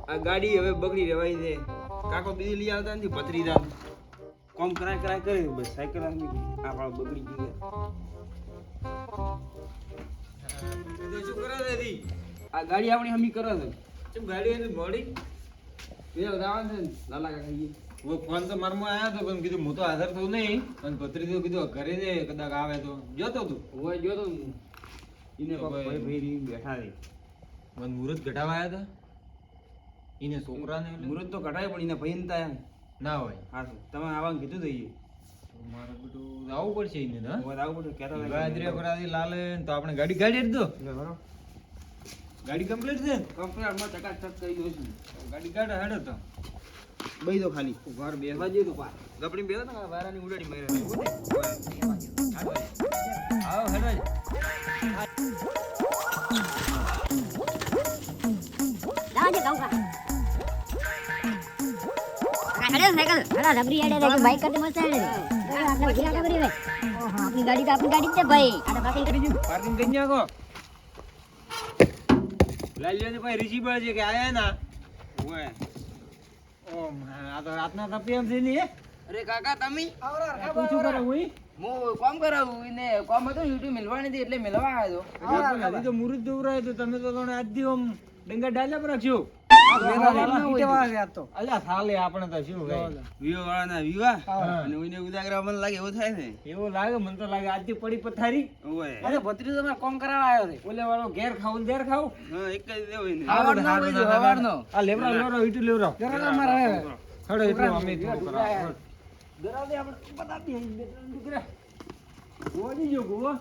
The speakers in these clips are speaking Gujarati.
આ ગાડી હવે બગડી રહેવાય છે. કાકો બીજી લઈ આવતા નથી ભત્રીજા કોમ કરાય કરે બસ સાયકલ આપણા બગડી ગઈ. શું કરે છે? આ ગાડી આપણી હમી કરે છે. ચમ ગાડી એની મોડી બે જવાનું છે ને લાલા કાકા વો ફોન તો મારમાં આયા તો પણ કીધું હું તો હાજર થયું નહીં અને ભત્રીજો કીધું ઘરે છે કદાચ આવે તો જોતો તું હોય જો તો એને તો ભાઈ ભાઈ ભાઈ બેઠા છે. મને મુહૂર્ત ઘટાવા આવ્યા હતા એને છોકરાને એટલે મુહૂર્ત તો કઢાય પણ એને ભયનતા એમ ના હોય હા તમે આવવાનું કીધું થઈએ તો મારે બધું આવવું પડશે એને તો હું આવું બધું કહેતા ગાજરે પરાથી લાલે તો આપણે ગાડી ગાડી જ દો ગાડી કમ્પ્લીટ છે કંપનીમાં ચકાચક કરી દઉં છું. ગાડી કાઢે હેડો તો બઈ દો ખાલી ઘર બેસવા જઈએ તો પાર ગપડી બેસો ને વારાની ઉડાડી મારે આવો હેડો जाओ गाँव का खड़े साइकिल खड़ा रबरी अड़े देखो बाइक करते मस्त है आपने गिरा का बरी भाई हां अपनी गाड़ी से भाई अरे पार्किंग कर दीजिए પાર્કિંગ કરી નાખો લાલ્યો ને ભાઈ ઋષિ છે કે આયા ના ઓય ઓ આ તો રાતના તપી એમ છે ને અરે કાકા તમે તું શું કરે હું હું કોમ કરાવું એને કોમ હતો યુટ્યુબ મિલવાની હતી એટલે મિલવા આવ્યો હજી તો મુહૂર્ત દોરાય તો તમે તો આજ દી આમ ડંગા ડાલ્યા પર રાખ્યો અલ્યા થાલે આપણે તો શું ભાઈ વિવાહ વાળાના વિવાહ અને ઓઈને ઉદાગરા મને લાગે એવો થાય ને એવું લાગે મને તો લાગે આજથી પડી પથારી ઓય અરે ભત્રીજો તમારે કોમ કરાવવા આવ્યો છે ઓલે વાળો ઘેર ખાવું ઘેર ખાવું હા એક જ દેવો એને હવારનો આ લેવરા લેવરા ઈટુ લેવરા હડો એટલું અમે થોડું કરાવ દરાવ દે આપણે બતાતી બે ત્રણ દીકરા ગોવા જો ગોવા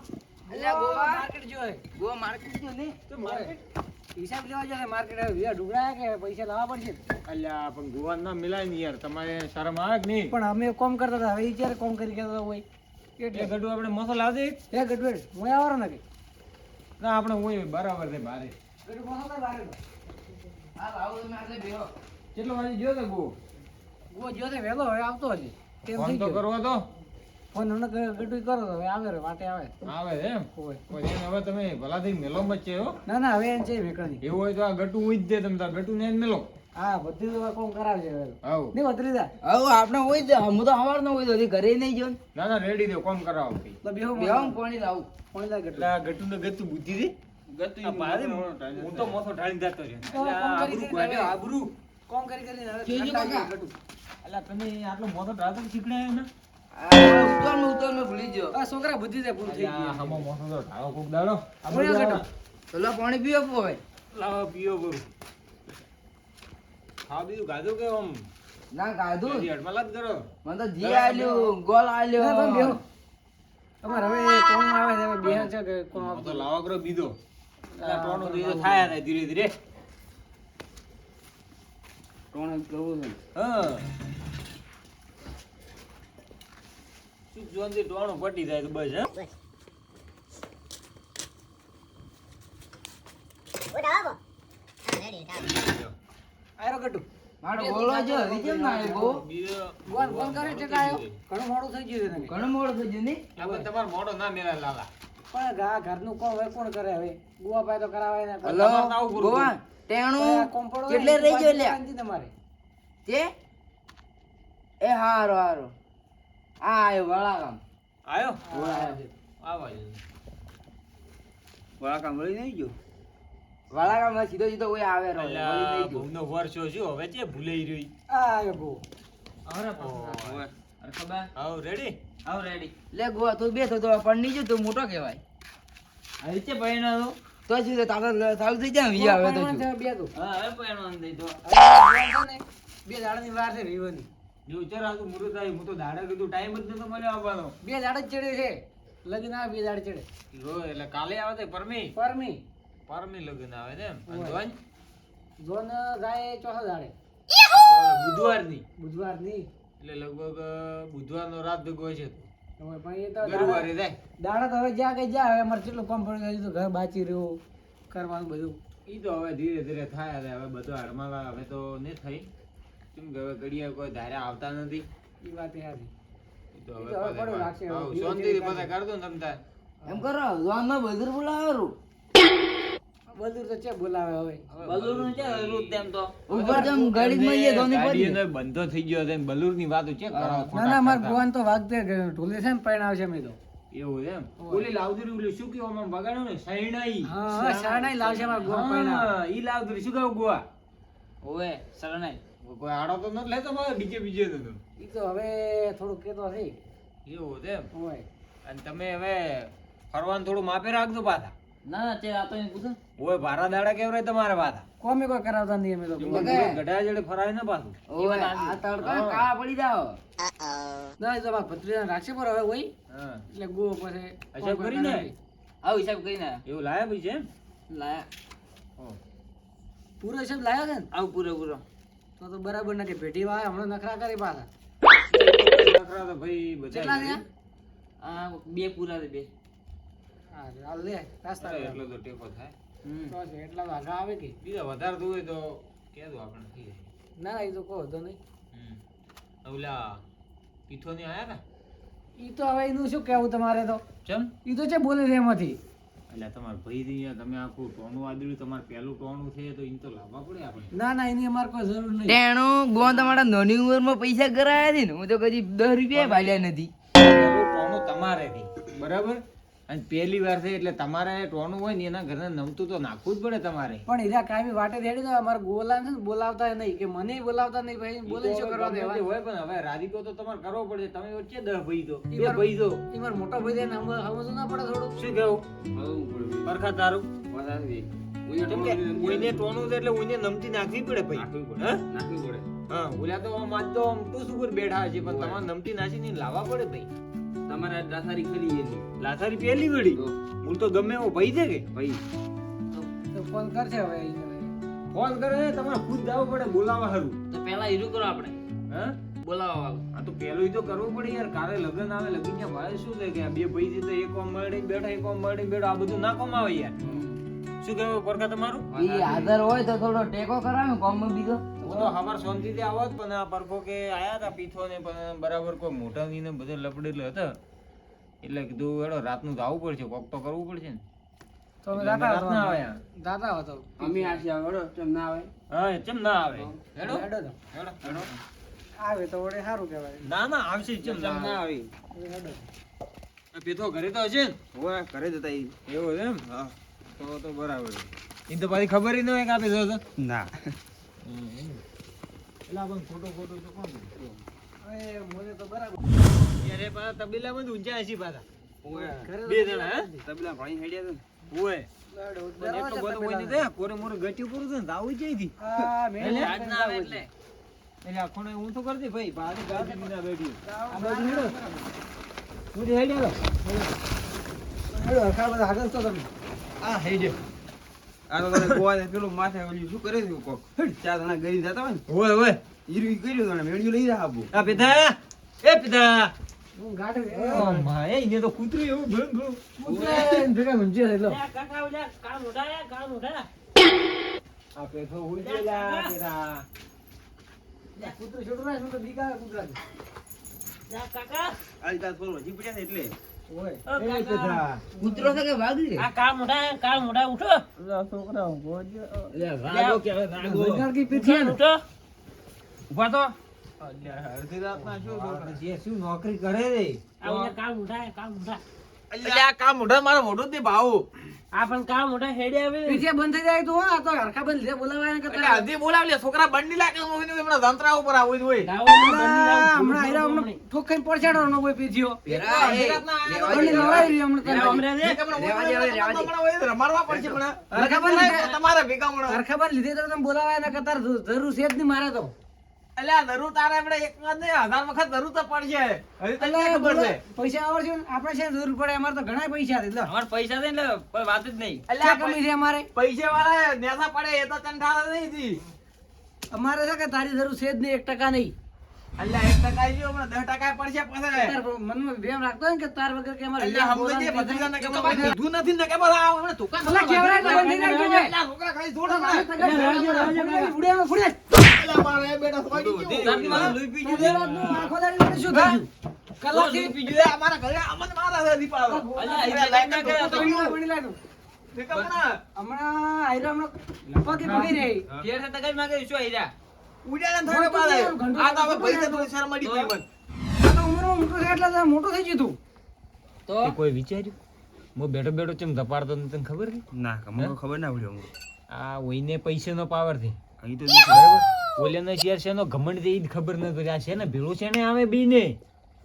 અલ્યા ગોવા માર્કેટ જો ગોવા માર્કેટ જો ને તો માર્કેટ હિસાબ લેવા જશે માર્કેટ વિયા ઢુકડા કે પૈસા લાવવા પડશે અલ્યા પણ ગોવા ના મિલાય ને યાર તમારે શરમ આવે કે નહીં પણ અમે કોમ કરતા હતા હવે જ્યારે કોમ કરી કરતા હોય એટલે ગડું આપણે મસો લાવજે એ ગડબડ હું આવવાનો નથી ના આપણે હોય બરાબર છે બારે ગડબડ મસાલા બારે હા આવો તમે આજે બેહો કેટલો વાગે ગયો તો ગો ગો જો તે વેલો હવે આવતો હજી તેમ ફોન થઈ તો ગયો કરવો તો ફોન હમણાં ગડબડ કરો તો હવે આવે રે વાટે આવે આવે એમ હોય પછી એને હવે તમે ભલા થઈ મેલો મચે હો ના ના હવે એમ છે વેકણી એવું હોય તો આ ગટુ ઉઈ જ દે તમે તાર ગટુ ને મેલો હા બધી તો કોમ કરાવજે હવે આવ નહીં વતરીદા હવે આપણે હોય જ હું તો હવારનો હોય તો હજી ઘરે નહીં ગયો ને ના ના રેડી દે કોમ કરાવો ભઈ તો બેહો બેહો પાણી લાવું પાણી લાગે એટલે આ ગટુ ને ગતું બુદ્ધિ દે ગતું આ ભારે હું તો મોસો ઢાળી જતો રહ્યો એટલે આ કોમ આબરૂ કરી ગાડે કરી આબરૂ કોમ કરી કરીને હવે જોજો ઠંડા કાકા. ગટુ. એટલે તમે આટલો મોટો ઢાળતો શીખડાયો ને ઉતર ભૂલી ગયો આ છોકરા બુદ્ધિ છે ભૂલ થઈ એટલે આ ગઈ હમો મોસો તો ઢાળો કોક દાડો આ કોણ બધું ગટુ? પેલા પાણી પીવો ભાઈ લાવો પીઓ બરું હા બીજું ગાધું કે આમ ના ગાધું હજી અડમાં લાગ કરો મને તો જી આલ્યું ગોલ ના, તમે બેહો. આલ્યો તમારે હવે કોમ આવે છે હવે બેહ છે કે કોમ હું આવતો તો લાવા કરો બીજો એટલે ટોણો તો એ તો થાય થાય ધીરે ધીરે કોણ કરવું છે હા શું જોનથી ટોણો પટી જાય તો બસ હે उठाओ रेडी આયરો ગટુ મારો બોલો જો હજી કેમ ના આવ્યો બીજો ગોન ફોન કરે છે કે આયો ઘણું મોડું થઈ ગયું છે ને ઘણું મોડું થઈ ગયું નહીં આપણે તમારો મોઢો ના મેલા લાલા પણ ઘરનું કોમ હવે કોણ કરે હવે ગુવા પાય તો કરાવાય ને હલો તમારે આવું કરવું ગોવા હવે આ ટેણું કોમ પડો કેટલે રહી ગયો લ્યા શાંતિ તમારે તે એ હારો હારો આ આયો વળાકામ આયો હા. આવા વળાકામ વળી નહીં ગયો વળાકામ સીધો સીધો કોઈ આવે રો વળી અલ્યા નહીં ગયો ભૂમનો વર્ષો શું હવે છે ભૂલાઈ રહી આ આયો ગો અરે અરે ખબર હાઉ રેડી આવ રેડી લે ગોવા તું બેસો તો પણ નહીં જો તું મોટો કહેવાય આ રીતે પૈણા તો તો શું ચાલુ થઈ જાય વી આવે તો શું બે તો હા હવે પૈણવાનું દઈ તો બે દાડાની વાર છે રીવાની જો વિચાર આવતું મુરત આવી હું તો દાડા કીધું ટાઈમ જ નતો મળ્યો આવવાનો બે દાડા જ ચડે છે લગીન આવે બે દાડા ચડે જો એટલે કાલે આવે તો પરમી પરમી પરમી લગન આવે ને એમ અને જોન જોન જાય ચોથા દાડે બુધવારની બુધવાર ની એટલે લગભગ બુધવારનો રાત ભેગો હોય છે હવે પણ એ તો ગુરુવારે જાય દાડા તો હવે જ્યાં કે જ્યાં હવે અમારે કેટલું કોમ પડી ગયું તો ઘર બાચી રહ્યું કરવાનું બધું ઈ તો હવે ધીરે ધીરે થાય હવે બધું હાડમાં હવે તો ને થઈ કેમ કે હવે ઘડિયા કોઈ ધાર્યા આવતા નથી એ વાત યાદ ઈ તો ઈ તો હવે પડ્યું રાખશે, હવે ધીરે શાંતિથી ધીરે બધા કર દો ને તમ તાર એમ કરો જોન નો બજર બોલાવરું બલૂર તો છે બોલાવે હવે. બલૂરનું છે જરૂર તેમ તો ઉપર જમ ગાડીમાં એ ધોની પડી ગાડીનો બંધો થઈ ગયો છે બલૂરની વાતો ચેક કરાવો ના ના માર ગોવાન તો વાગતે ઢોલે છે ને પરણાવ છે મેં તો. એવું એમ ઓલી લાવદરી ઓલી શું કહેવા આમાં બગાડ્યો ને સૈણાઈ હા હા શરણાઈ લાવશે માર ગોવા પરણાવ. હા ઈ લાવદરી શું કહું ગોવા ઓવે શરણાઈ કોઈ આડો તો નથી લેતો મારે બીજે તો ઈ તો હવે થોડું કેતો છે. એવું છે એમ ઓય. અને તમે હવે ફરવાનું થોડું માપે રાખજો પાછા ના ના તે આ તો એને પૂછો ઓય ભારા દાડા કેવરાય તમારે પાછા કોમે કોઈ કરાવતા નહીં અમે તો. ગઢા જોડે ફરાય ને પાછું ઓય આ તડકો કા પડી જાવ ના એ તો માર ભત્રીજાને રાખશે પર હવે ઓય હા એટલે ગો પછી હિસાબ કરીને આવ હિસાબ કરીને એવું લાયા ભાઈ છે એમ લાયા ઓ પૂરો હિસાબ લાયો છે ને આવ પૂરો પૂરો તો બરાબર ના કે ભેટી વાય હમણાં નખરા કરી પાછા. નખરા તો ભાઈ બધા કેટલા થયા? આ બે પૂરા છે બે હા હાલ લે નાસ્તા અરે કર. એટલો તો ટેકો થાય તો છે, એટલા તો આગા આવે કે બીજા વધારે હોય તો કહેજો આપણે થઈ જાય ના ના એ તો કહો તો નહીં. ઓલા પીથોની આયા ને ઈ તો હવે એનું શું કહેવું તમારે તો ચમ ઈ તો છે બોલે છે એમાંથી. એટલે તમારે ભાઈ થી તમે આખું ટોણું આદર્યું તમારે પહેલું ટોણું છે તો ઈ તો લાવવા પડે આપણે ના ના એની અમારે કોઈ જરૂર નહીં. તેણું ગો તમારા નાની ઉંમરમાં પૈસા કરાયા છે ને હું તો કદી 10 રૂપિયા ભાલ્યા નથી પહેલું ટોણું તમારે થી બરાબર અને પહેલી વાર છે એટલે તમારે ટોણું હોય ને એના ઘરે નમતું તો નાખવું જ પડે તમારે પણ હીરા કાયમી વાટે રેડી તો અમારે બોલાવે છે ને બોલાવતા નહીં કે મને બોલાવતા નહીં ભાઈ બોલે શું કરવા ગમે તે દેવા. હોય પણ હવે રાજીકો તો તમારે કરવો પડે તમે વચ્ચે 10 ભાઈ તો ઈ બે મારો- ભાઈ તો ઈ મારો મોટો ભાઈ છે ને સમજવું ના પડે થોડું. શું કેવું આવું પડે પરખા તારું વધારે કેમ કે કોઈને ટોણું છે એટલે કોઈને નમતી નાખવી પડે ભાઈ નાખવી પડે હા? નાખવી પડે હા ઓલા તો આમ આજ તો આમ ટૂસ ઉપર બેઠા છે પણ તમારે નમતી નાખીને લાવવા પડે ભાઈ તમારે દાસારી કરી એની લાથારી પહેલી વળી તો હું તો ગમે એવો ભાઈ છે કે ભાઈ તો ફોન કરશે હવે ઈને. ફોન કરે તમારે ખુદ જવું પડે બોલાવા હારું તો પહેલા હીરું કરો આપણે હા બોલાવા વાળું આ તો પેલું ઈ તો કરવું પડે યાર કાલે લગ્ન આવે લગ્ન ના ભાઈ શું છે કે આ બે ભાઈ છે તો એક ઓમ મળીને બેઠા એક ઓમ મળીને બેઠા આ બધું ના કમાવે યાર શું કહેવું પરખા તમારું ઈ આદર હોય તો થોડો ટેકો કરાવે કોમ બીજો હું તો હવાર શાંતિથી આવત પણ આ પરખો કે આયા હતા પીથો ને પણ બરાબર કોઈ મોટા ને બધે લપડેલો હતા એટલે કીધું હેડો રાતનું તો આવવું પડશે કોક તો કરવું પડશે ને તો અમે એટલે દાતા રાત ના આવે હતા. દાતા હતો અમે આશી આવડો કેમ ના આવે હા ચમ ના આવે હેડો હેડો તો. હેડો હેડો આવે તો વડે સારું કહેવાય. ના ના આવશે ચમ કેમ ના આવે હેડો. આ પીથો ઘરે તો હશે ને ઓવે ઘરે જતા ઈ એવું છે એમ હા તો બરાબર એ તો પાછી ખબર ય ન હોય કે આપે જો તો ના એટલે આપણને ખોટો ખોટો તો કોણ હવે મને તો બરાબર. યાર એ પાછા તબેલામાં જ ઊંચા હશે પાછા ઓવે ઘરે તો બે જણા હે તબલા ભાઈ હેડ્યા તો ઓય હેડો. પણ એટલો બધો કોઈ નથી હે, કોરે મોરે ગટ્યું પૂરું છે ને આવું જ જઈથી આ મેં એટલે આજ ના આવે એટલે એટલે આખો ને હું તો કરતી ભાઈ બાજુ ગાડી બીના બેઠી આ બાજુ હેડો. હું હેડી હેડો. હેડો હરખા બધા આગળ તો તમે. આ હેડે આ તો તને ગોવા પેલું માથે ઓલી શું કરે છે કોક ચાર જણા ગરી જતા હોય ને ઓય ઓય હીરું ઈ કર્યું તને મેળ્યું લઈ જા આબુ આ પિતા એ પિતા હું ગાઢ ઓ માય એને તો કૂતરું એવું ભૂં ભૂં ભેગા મૂંઝે છે લો. આ પેથો ઉઈ ગયેલા પેલા કૂતરું છોડું ના શું તો બીકા કૂતરા છે. આજ તાર ફોન વધી પડ્યા ને એટલે ઓય એ પેથા કૂતરો છે કે વાઘ છે છોકરા ગોજો એટલે રાગો કે હવે રાગો બજાર કી પીઠી ને ઉભા તો અલ્યા અડધી રાતના શું છોકરા જે શું નોકરી કરે રે અલ્યા આ કામ મોઢા મારા મોઢું જ નહીં ભાવ પીઠી બંધ થઈ જાય તો હો આ તો હરખા બંધ લીધે બોલાવાય ને એટલે કરતા અડધી બોલાવ લે છોકરા બંડી લાગે હમણાં જંત્રા ઉપર આવું હોય હમણાં આયરા હમણાં ઠોક ખાઈને પડછાડો નો કોઈ પીઠીઓ બંડી લડાઈ રહી હમણાં તને. રમાડવા પડશે પણ હરખા બંધ લીધે તમારા ભેગા મળો હરખા બંધ લીધે તો તમે બોલાવાય ને કરતા જરૂર છે જ નહીં મારે તો. અલ્યા જરૂર તારે આપણે એક વાર ને 1000 વખત જરૂર તો પડશે હજી તને ક્યાં ખબર છે પૈસા આવડશે ને આપણે છે જરૂર પડે અમારે તો ઘણા પૈસા છે લો. અમારે પૈસા છે એટલે કોઈ વાત જ નહીં ક્યાં કમી છે અમારે પૈસા વાળા નેસા પડે એ તો તને ઠાર નહીં જી અમારે છે કે તારી જરૂર છે જ નહીં 1% નહીં. અલ્યા 1% આવ્યો હમણાં 10% પડશે પછી તાર મનમાં વેમ રાખતો હોય ને કે તાર વગર કે અમારે અલ્યા સમજે ભત્રીજાને કે ભાઈ કીધું નથી ને કે બધા આ હમણાં ધોકા અલા કેવડા તો બંધી નાખજો ભાઈ. અલ્યા છોકરા ખાલી જોડ હમણાં. ફુડે આવે, ફુડે. અલ્યા મારે બેટા સોઈ ગયો મારે લોહી પી ગયું આજે રાતનું આખો દાડી મને શું થયું? કલાકથી પી ગયું અમારા ઘરે અમને મારા છે દીપાળો ભણી લાગ્યું. હમણાં આયરો હમણાં પગે પગે રે ફેર છે તગાઈ માંગે શું આયરા આ તો ઉંમરમાં મોટો છે એટલે તો મોટો થઈ ગયું તું. તો કોઈ વિચાર્યું મો બેઠો બેઠો ચમ ધપાડતો ને તને ખબર છે ના મને ખબર ના પડી અમને. આ ઓઈને પૈસાનો પાવર છે અહીં તો બરાબર ઓલેનો શેર છે એનો ઘમંડ છે ઈ જ ખબર ન પડી આ છે ને ભેળો છે ને આવે બીને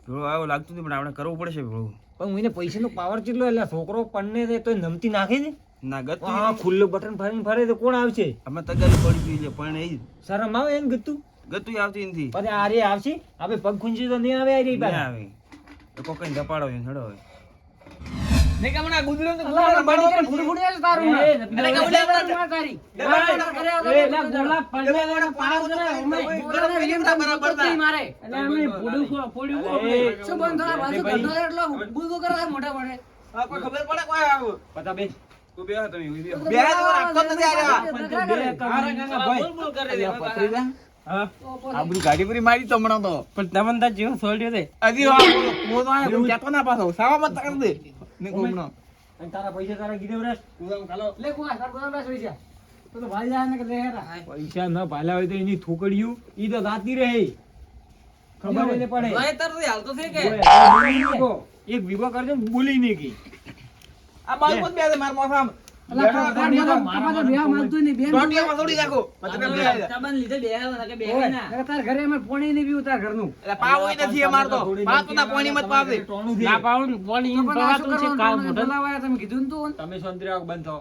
ભેળો આવ્યો લાગતું નથી પણ આપણે કરવું પડશે ભેળો. પણ ઓઈને પૈસાનો પાવર કેટલો એટલે છોકરો પણને દે તોય નમતી નાખે છે ના ગતું આ ખુલ્લું બટન ફરીને ફરે તો કોણ આવશે અમે તગારી પડી ગઈ છે પણ એ શરમ આવે એને ગતું ગતું આવતી નથી. પછી આરે આવશે આપણે પગ ખૂંચી તો નહીં આવે આરી ના પાસે આવે તો કોકને ધપાડો છે હેડો હવે. અલા, આ બડી કરીને ફૂડી ફૂડી આવે છે તારું હમણાં. અરે, માર તારી. એલા, ગોળા પડવે વાળા પાર કરે, હમણાં ગોળાને વિલીમ તો બરાબર મારે. શું બંધ થવા બાજુ ગંધો છે એટલો બૂદો કરે છે મોઢે મોઢે. પતા બે તું બેહો તમે ઉઈ બેહો. આપણી ગાડી પૂરી મારી તો હમણાં તો પણ તમને તાર જેવો સોલ્યો છે હજી હું તો આયા કેતો ના પાછો સાવા મત કરી દે ને કોમનો અને તારા પૈસા તારા ગીધે વરસ લે કુવા તાર ગોળા બેસ પૈસા. તું તો ભાઈ જાય ને કે લે હેરા. પૈસા ન પાલ્યા હોય તો એની થોકડ્યું ઈ તો જાતી રહે ખબર એને પડે એક વિવો કરજો ને બોલી નહીં ગઈ આ બાલ કોણ બે માર મોસામ અલા, કપાતો બેહવા માંગતું નહીં, બેન. ટોટિયામાં થોડી નાખો પછી બે નકર તાર ઘરે અમે પોણી નહીં પીવું તાર ઘરનું. એટલે પાવોય નથી અમાર તો પાતો ના પાણી મત પાવે ટોણું છે. તો પણ આ શું કરવાનું? તમને બોલાવાયા તમે કીધું ને તું. તમે શાંતિ રાખો બંધ થો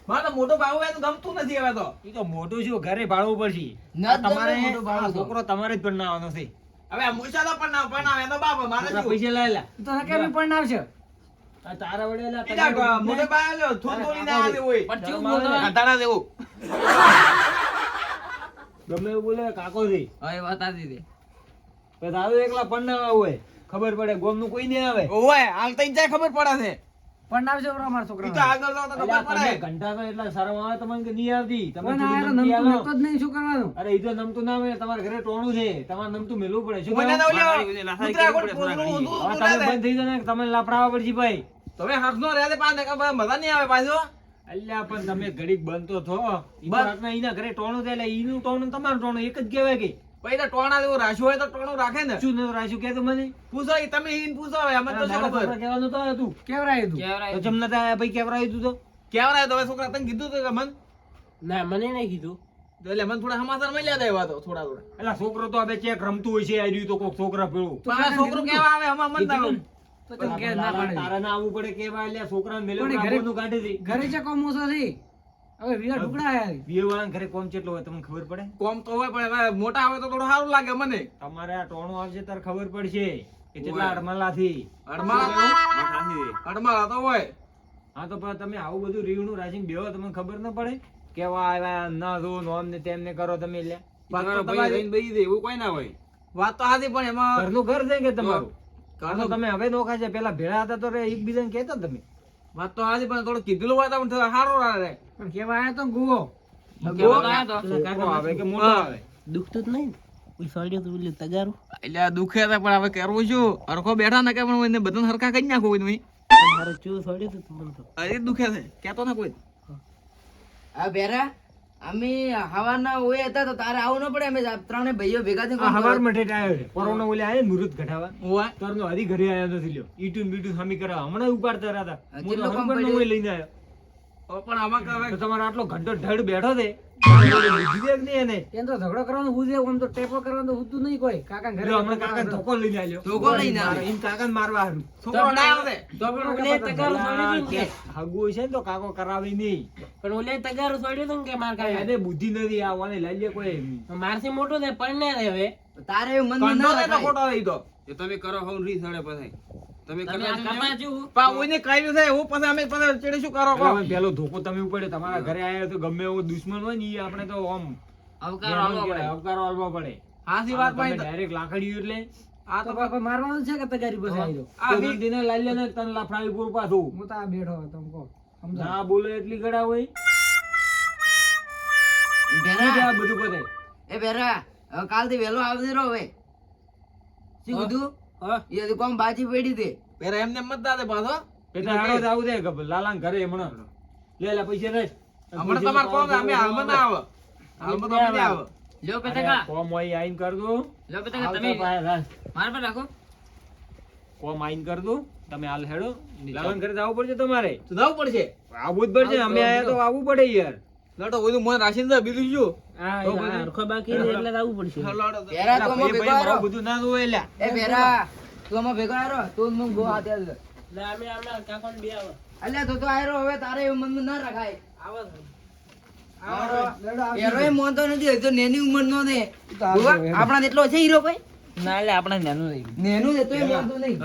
મારે તો મોટો પાવો એનું ગમતું નથી હવે તો ઈ તો મોટું શું ઘરે ભાડવું પડશે આ તમારે આ છોકરો તમારે જ બનાવવાનો છે હવે આ મુસાદો પણ ના બનાવે એનો બાપ મારે તારા શું પૈસા લાયેલા તો નકે અમે પણ આવશે. આ તારા વડે લા ઈડા મોટો પાયો લ્યો થોડ થોડી ના આલે હોય ઘટાડા દેવું ગમે એવું બોલે કાકો છે હવે બતાવી દે તો તારું એકલા પન્નાવા હોય ખબર પડે ગોમનું કોઈ નહીં આવે ઓય હાલ તઈ જાય ખબર પડે છે પણ આવશે બરો અમારા ઈ તો છોકરા. આગળ જાવ તો ખબર અલ્યા, તમે પડે ઘંટા તો એટલા શરમ આવે તમને કે નહીં આવતી તમે પણ થોડી આ નમતી નમતું આલો. નમતો જ નહીં, શું કરવાનું? અરે ઈ તો નમતું ના આવે તમારા ઘરે ટોણું છે તમારે નમતું મેલવું પડે શું મને કહો? તો લ્યો કૂતરા કોણ પોસરું ઊંધું હવે ઊંધું તમે રહે બંધ થઈ જાઓ ને તમે લાફડાવા પડશે ભાઈ તો હવે હાથનો રહે તે પાંચ ટકા મજા નહીં આવે પાછો અલ્યા પણ તમે ઘડીક બંધ તો થો ઈ તો બસ. રાતના ઈના ઘરે ટોણું થાય એટલે ઈનું ટોણું ને તમારું ટોણું એક જ કહેવાય કે પછી તો ટોણા જેવું રાખ્યું હોય તો ટોણું રાખે ને શું નતું રાખ્યું કે તો મને પૂછો ઈ તમે ઈન પૂછો હવે અમને તો શું મારા ખબર છોકરા કહેવાનું તો હતું કેવરાયું તું? તો જમ નતા આયા ભાઈ કેવરાયું તું તો કેવરાય તો હવે છોકરા તને કીધું તો કે મન ના મને નહીં કીધું તો એટલે મને થોડા સમાચાર મળ્યા હતા એવા તો થોડા થોડા એટલે છોકરો તો હવે ચેક રમતું હોય છે આ રહ્યું તો કોક છોકરા પેલું પણ આ છોકરો કેવા આવે હમણાં મન ના આવે. તો કેમ કે ના પાડે? તારે ના આવવું પડે કેવા એટલે છોકરાને મેલે પણ એ ઘરે- ઘરે કાઢી દે ઘરે છે કોમ ઓછો છે. હવે વીરા ઢુકડા આયા. વિયેવાળાના ઘરે કોમ કેટલો હોય તમને ખબર પડે કોમ તો હોય પણ હવે મોટા આવે તો થોડું સારું લાગે મને તમારે આ ટોણું આવશે તારે ખબર પડશે કે કેટલા અડમલાથી અડમાળા તો હોય હા તો પણ તમે આવું બધું રીવણું રાખીને બેહો તમને ખબર ન પડે કેવા આવ્યા ના જો નોમ ને તેમને કરો તમે લે વાત તો તમારા ભાઈ તમારી- રહીને બેહી દે એવું કોઈ ના હોય. વાત તો હાચી પણ એમાં ઘરનું ઘર છે કે તમારું ઘરનું- આ તો તમે હવે નોખા છે પેલા ભેળા હતા તો રે એકબીજાને કહેતા તમે વાત તો હાચી પણ થોડું કીધેલું હોય તો પણ થોડું સારું રહે પણ કેવા આયા તો ગુવો. છોકરો આવે કે મોટો આવે એટલે આ દુખે હતા પણ હવે કરવું શું હરખો બેઠા ને કે પણ એને બધાને હરખા કરી નાખો કોઈ નહીં અરે દુખે છે કેતો ના કોઈ આ બેરા અમે હવાના હોય હતા તો તારે આવું ન પડે અમે ત્રણે ભાઈઓ ભેગા થઈને આ હવાર મઠેટ આવ્યો છે કોરોના ઓલે આયા ને મુહૂર્ત ઘટાવા હોય તરનો હરી ઘરે આયો નથી લ્યો ઈટુન બીટુન હામી કરાવવા હમણાં ઉપાડતા રહ્યા હતા હું તો કેટલો કામ હરભરનો પડ્યો? ઓય લઈને આવ્યો હવે પણ આમાં કે હવે તો તમારો આટલો ઘંટો ઢળ બેઠો છે બુદ્ધિ દે કે નહીં એને એમ તો ઝઘડો કરવાનું હું છે, આમ તો ટેપો કરવાનું તો હુતું નહીં કોઈ. કાકા ઘરે લ્યો, હમણાં કાકાને ધોકો લઈને આવ્યો ધોકો લઈને આવ્યો. એમ કાકાને મારવા હારું છોકરો ના આવે હગું છે ને તો કાકો કરાવે નહીં એને બુદ્ધિ નથી આવવાની લઈ લે કોઈ તારે એવું મન કંડો ના ને તો રખાય. ખોટો હોય ઈ તો એ તમે કરો હોવ રી સડે પછી તમે પણ કોઈને કર્યું છે હું પછી અમે પછી ચેડે શું કરો કહો? હવે પેલો ધોકો તમે ઉપાડ્યો તમારા ઘરે આયા તો ગમે એવો દુશ્મન હોય ને ઈ આપણે તો આમ અવકારો આલવો પડે. અવકારો આલવો પડે હાચી વાત તમે ભાઈ ડાયરેક્ટ લાકડીયું એટલે આ તો તો બાપા મારવાનું છે કે તગારી પાસે આવી જાઓ? આ તો દીને લાઈ લે ને તને લાફડાવી પૂરું પાછું હું તો આ બેઠો હતો, તમે કહો. સમજાવો. ના બોલે એટલી ગળા હોય બેરા, શું છે આ બધું પતે એ બેરા હવે કાલથી વહેલો આવજે રો હવે શું કીધું એ હજી કોમ બાજી પડી દે પેલા એમને મત દાદે પાછો એટલે હાડો જ આવું દે કે લાલાને ઘરે હમણાં લે લે પૈસા લે હમણાં તમારે કોણ અમે હાલમાં ના આવે હાલમાં તો અમે નહીં આવે લ્યો પેટકા કોમ હોય આઈન કર દઉં લ્યો પેટકા તમે માર પર રાખો કોમ આઈન કર દઉં તમે હાલ હેડો લાલન ઘરે જવું પડશે તમારે તો જવું પડશે આવવું જ પડશે અમે આયા તો આવવું પડે યાર લડો બધું મન રાખીને જાય, બીજું શું તો પછી હરખો બાકી એટલે આવવું પડશે લડો તો. બેરા તું અમે ભેગો આરો બધું ના જોવે લ્યા એ બેરા તું અમે ભેગો આરો તું મન ગો હાથે આલ અલ્યા તો આયરો હવે તારે એવું મન ના રખાય એરોય મોનતો નથી હજુ નેની ઉંમરનો ને ગોવા, આપણા જેટલો છે હીરો કોઈ ના એટલે આપણે નાનું થઈ નેનું છે તોય મોનતો નહીં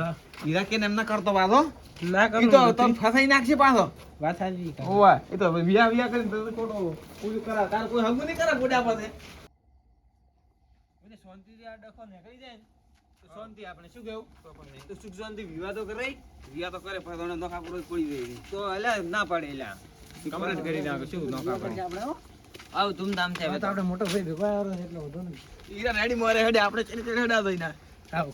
હીરા કે એમ ના કરતો પાછો ના ઈ તો તને ફસાઈ નાખશે પાછો વાત સાચી ઓવા એ તો હવે વિયા કરીને તો ખોટો પૂરું કરા તાર કોઈ હગું નહીં કરે ગોડા પાસે મને શાંતિથી આ ડખો નીકળી જાય ને તો શાંતિ આપણે શું કેવું તો સુખ શાંતિ વિવાહ તો કરે વિયા તો કરે પણ તને નોખા પૂરો પડી જાય તો અલ્યા ના પાડે એલા કમ્પ્લીટ કરી નાખો શું નોકા પડે આવ ધૂમધામ છે હવે તો આપણે મોટો ભાઈ ભેગો આવ્યો એટલે વધુ નહીં હીરા રેડી મોરે હેડે આપણે ચલી ચલી હેડા દઈ ના આવ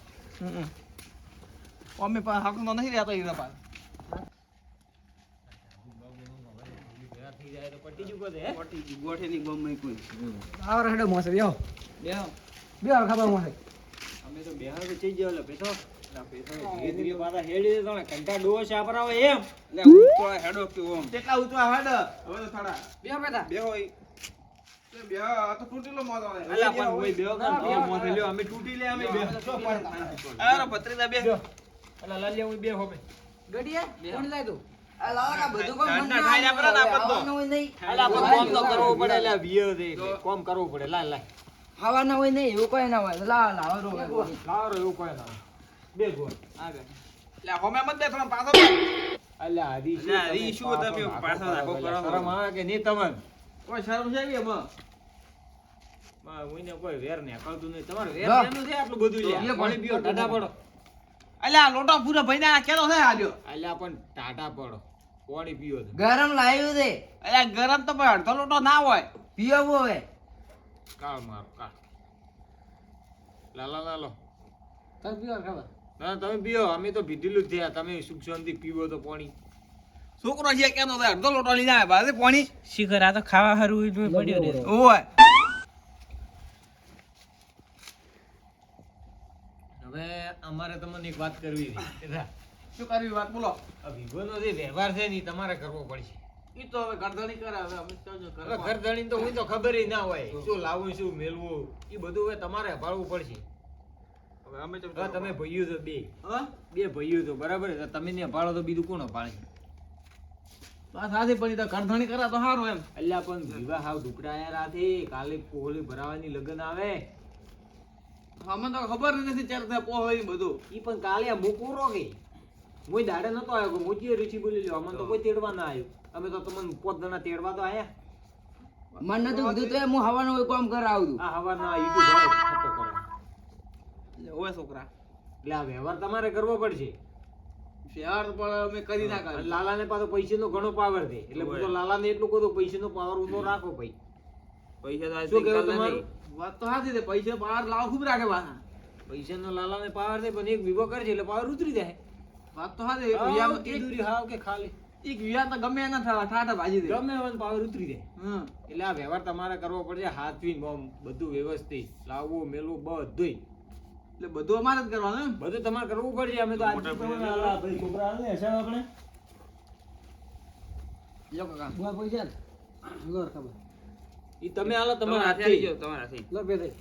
અમે પણ હાકું તો નહીં રહેતો હીરા પાસે થઈ જાય તો પટી જુ બધે હે પટી ગઈ, ગોઠે ની ગમ નહીં કોઈ આવ રેડો મોસે બેહો બેહો બેહો ખબર મોસે અમે તો બેહા તો થઈ ગયો લે પેસો ધીરે ધીરે પાછા હેડી દે તો કંટા ડોહ સાપરાવે એમ એટલે હું તો હેડો કે ઓમ કેટલા ઊંચા હેડ હવે તો થોડા બેહો બેટા બેહો ઈ. તે બે આ તો તૂટેલો મોતો હે અલ્યા પણ ઓય બેહો કર તો મોથે લ્યો અમે તૂટી લે અમે બેહો અરે ભત્રીજા બે અલા લાલિયા ઓય બેહો બે ગડિયા કોણ જાય તું આ લાવા બધું કોમ મન ઠંડા ખાઈ રહ્યા પરા ને આપણ તો. આવવાનું હોય નહીં અલા પણ કોમ તો કરવો પડે અલ્યા વિયો દે કોમ કરવું પડે લાલ લાલ ખાવાના હોય નહીં એવું કોઈ ના હોય લાવો રો લાવરો એવું કોઈ ના બે ગોળ આગળ એટલે હોમે મત દે થોડા પાછો અલ્યા હરી અલ્યા, હરી શું તમે પાછા નાખો કરો? શરમ આવે કે નહીં તમને કોઈ શરમ છે કે એમાં કોઈને કોઈ વેર ને કરતું નહીં તમારે વેર લો. કેનું છે આટલું બધું લ્યા પાણી પીઓ ટાટા પડો અલ્યા લોટો પૂરો ભઈને આ કેતો છે આલ્યો અલ્યા પણ ટાટા પડો પાણી પીઓ તો ગરમ લાવ્યું છે અલ્યા ગરમ તો પણ અડધો લોટો ના હોય પીવું હવે કાળ મારો કાળ લાલા લાલો તાર પીવા ખબર ના તમે પીઓ અમે તો પીધેલું જ થયા તમે સુખ શાંતિ પીવો તો પાણી છોકરો છે કેતો છે અડધો લોટો લઈને આવે બાજે પાણી શિખર આ તો ખાવા હારું પડ્યો રે ઓય હવે અમારે તમને એક વાત કરવી હતી શું કરવી વાત બોલો આ વિભોનો જે વ્યવહાર છે ને ઈ તમારે કરવો પડશે ઈ તો હવે ગરદણી કરે હવે અમે તો જો હવે કરવા ઘર ધણીને તો હું તો ખબર ય ના હોય શું લાવવું શું મેળવું એ બધું હવે તમારે ભાળવું પડશે હવે અમે તો હવે તમે ભાઈઓ તો બે હા બે ભાઈઓ તો બરાબર છે. તમે ને ભાળો તો બીજું કોણ ભાળે વાત સાચી પણ ઈ તો ગરદણી કરે તો સારું એમ અલ્યા પણ વિવાહ હાવ ઢુકડાયા રાતે કાલે પોળી ભરાવાની લગ્ન આવે અમને તો ખબર નથી ચાલતા પોહ હોય બધું ઈ પણ કાલે આ મૂકુરો કે હું દાડે નતો આવ્યો કે મોચીએ ઋષિ બોલી લ્યો અમને તો કોઈ તેડવા ના આવ્યું અમે તો તમને પોત જણા તેડવા તો આયા મન નતું કીધું તો હું હવાનું કોઈ કામ કરાવું આ હવાના યુટ્યુબ વાળો થપ્પો કરો એટલે ઓય છોકરા એટલે આ વ્યવહાર તમારે કરવો પડશે શહેર પણ અમે કરી ના અને કરી લાલાને પાછો પૈસાનો ઘણો પાવર છે એટલે હું તો લાલાને એટલું કહું પૈસાનો પાવર ઊંધો રાખો ભાઈ પૈસા તો શું કહેવું આજથી તમારું વાત તો સાચી છે પૈસા બહાર લાવ ખૂબ રાખે પાછા પૈસાનો લાલાને પાવર છે પણ એક વિવો કરશે એટલે પાવર ઉતરી જાય વાત તો સાચી હાવ વિયામાં કીધુરી હાવ કે ખાલી એક વિયા તો ગમે એના ઠાઠા ભાજી દે ગમે એવાનો પાવર ઉતરી જાય હમ એટલે આ વ્યવહાર તમારે કરવો પડશે હાથવીન બોમ બધું વ્યવસ્થિત લાવવું મેળવું બધુંય એટલે બધું અમારે જ કરવાનું એમ બધું તમારે કરવું પડશે અમે તો આજ તમને આલા ભાઈ છોકરા આલે હશે આપણે લો કાકા બુઆ પૈસા લો ખબર ઈ તમે આલો તમારા તમારા હાથે આવી હાથથી જાઓ, તમારા હાથે. લો બે થઈ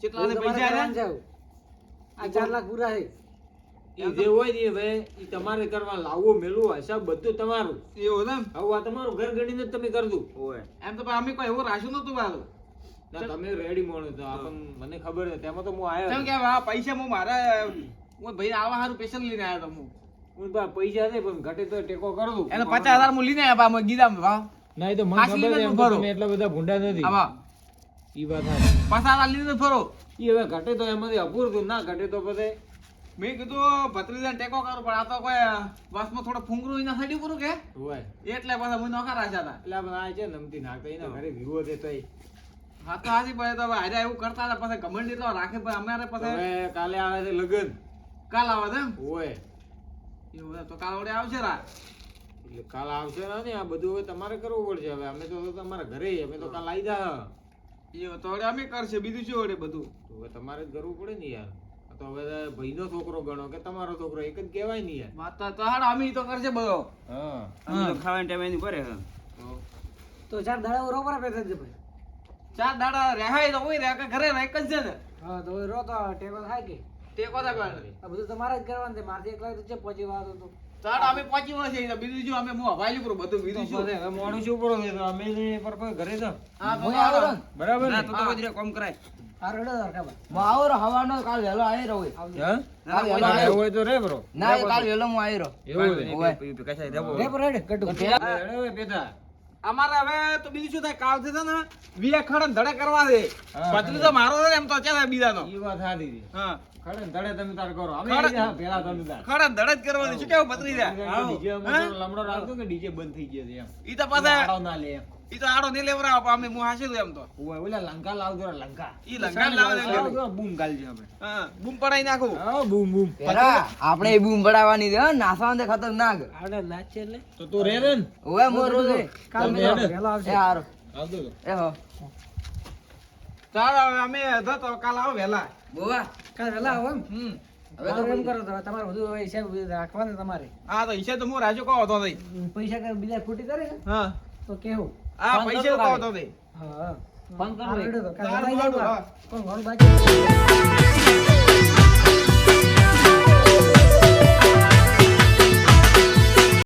કેટલા ને પૈસા આલ્યા? આ 4 લાખ પૂરા છે ઈ જે હોય ને એ ભાઈ ઈ તમારે કરવા લાવવું મેળવું હિસાબ બધું તમારું એવું છે એમ હવે આ તમારું ઘર ગણીને જ તમે કરજો ઓય. એમ તો પણ અમે કોઈ એવું રાખ્યું નતું પાછું ના તમે રેડી મોણો તો આપણ મને ખબર છે તેમાં તો હું કેમ આવ્યો કે આ પૈસા હું મારા હું ભાઈ આવા હારું પેશન લઈને આવ્યો તો હું હું તો પૈસા છે પણ ઘટે તો ટેકો કર દઉં એને 50,000 હું લઈને આવ્યા પાછો ગીધામ ભાવ ના એ તો મને આટલી ખબર છે નથી એમ તો ભરો. તમે એટલા બધા ભૂંડા નથી આવા ઈ વાત સાચી 50,000 લઈને ફરો ઈ હવે ઘટે તો એમાંથી અપૂરું હતું, ના ઘટે તો પછી મેં કીધું ભત્રીજાને ટેકો કરો પણ આ તો કોઈ વાસમાં થોડો ફૂંગરું એના સડી પૂરું કે હોય એટલે પાછા મને નોખા રાખ્યા હતા એટલે આપણે આ છે નમતી નાખતા એના ઘરે વિવો છે તોય હા તો હાજી પડે તો હવે હારે એવું કરતા હતા પછી ઘમંડ એટલો રાખે પણ અમારે પછી હવે કાલે આવે છે લગન કાલ આવે છે એમ હોય એવું છે. તો કાલ વડે આવશે રા એટલે કાલ આવશે ને આ બધું હવે તમારે કરવું પડશે. હવે અમે તો તમારા ઘરે અમે તો કાલ આવી જા. એ તો હવે અમે કરશે બીજું શું વડે બધું. તો હવે તમારે જ કરવું પડે ને યાર. આ તો હવે ભાઈનો છોકરો ગણો કે તમારો છોકરો એક જ કહેવાય ને યાર. વાત તો હાડ અમે તો કરશે બધો. હા અમે તો ખાવાના ટાઈમે એની ભરે હા. તો 4 દાડા રો પર આપે છે ભાઈ. 4 દાડા રહેવાય તો હોય રે કે ઘરે એક જ છે ને. હા તો રો તો ટેબલ થાય કે તે કોતા કરે. આ બધું તમારે જ કરવાનું છે. મારથી એકલા તો છે પહોંચી વાત હતો. ચાલ અમે પહોંચી વળશે તો બીજું શું અમે હું હવાઈ કરું બધું બીજું શું. હવે મોડું શું કરો છો? તો અમે ને પર કોઈ ઘરે જાઓ. હા હું આવો ને. બરાબર ના ને? તો કોઈ દી કોમ કરાય. આ રડો દરકાબા. હું આવો રો હવાનો કાલ વહેલો આવી રહ્યો હોય. હા? ના કોઈ ના, દી એવું હોય તો રે bro. ના એ કાલ વહેલો હું આવી રહ્યો. એવું છે. ઓય. કશાય રહેવો. રે પર રેડ કટુ. હવે પેટા અમારે હવે તો બીજું શું થાય કાલ થી છે ને વિયા ખડન ધડે કરવા દે. હા. પતલું તો મારો છે ને એમ તો ચાલે બીજાનો. ઈ વાત સાચી છે. હા ખડે ને ધડે તમે તાર કરો. અમે ખડે- આવી જા પેલા તમે તાર. ખડન ધડે જ કરવાની શું કેવું પતરી જાય. DJ અમે તો લમડો રાખતો કે DJ બંધ થઈ ગયો છે એમ. ઈ તો પાછા આડો ના લે એમ. ઈ તો આડો નહીં લેવરાવ પણ અમે હું હાસી એમ તો. ઓય ઓલા લંકા લાવજો રે લંકા. ઈ લંગા લાવે લે. લાવજો બૂમ ગાલજો આપણે. હા બૂમ પડાઈ નાખું. હા બૂમ બૂમ. પેલા આપણે એ બૂમ પડાવવાની છે હો, નાસવાનું તે ખતરનાક. આડે નાચ છે એટલે તો તું રે ને. ઓય મોર કાલ તમે વહેલો હેડે. વહેલો એ આવશે. હારો આવજો તો. એ હો ચાલ હવે અમે તો કાલ આવો વહેલા. બોવા કાલ વહેલા આવો એમ. હવે હવે તો તો એમ કરો તો તમારે બધું હવે હિસાબ રાખવાનું તમારે. હા તો હિસાબ તો હું રાજુ કહો તો નહીં. પૈસા કે બીજા ખોટી કરે ને હા તો કેવું. હા ફોન પૈસા કરતો કહો કાલે. તો નહીં. હા ફોન કરો આ રેડો તો કાલ તારું વહેલા મોડું, જાવ. હા. કોણ ઘણું બાકી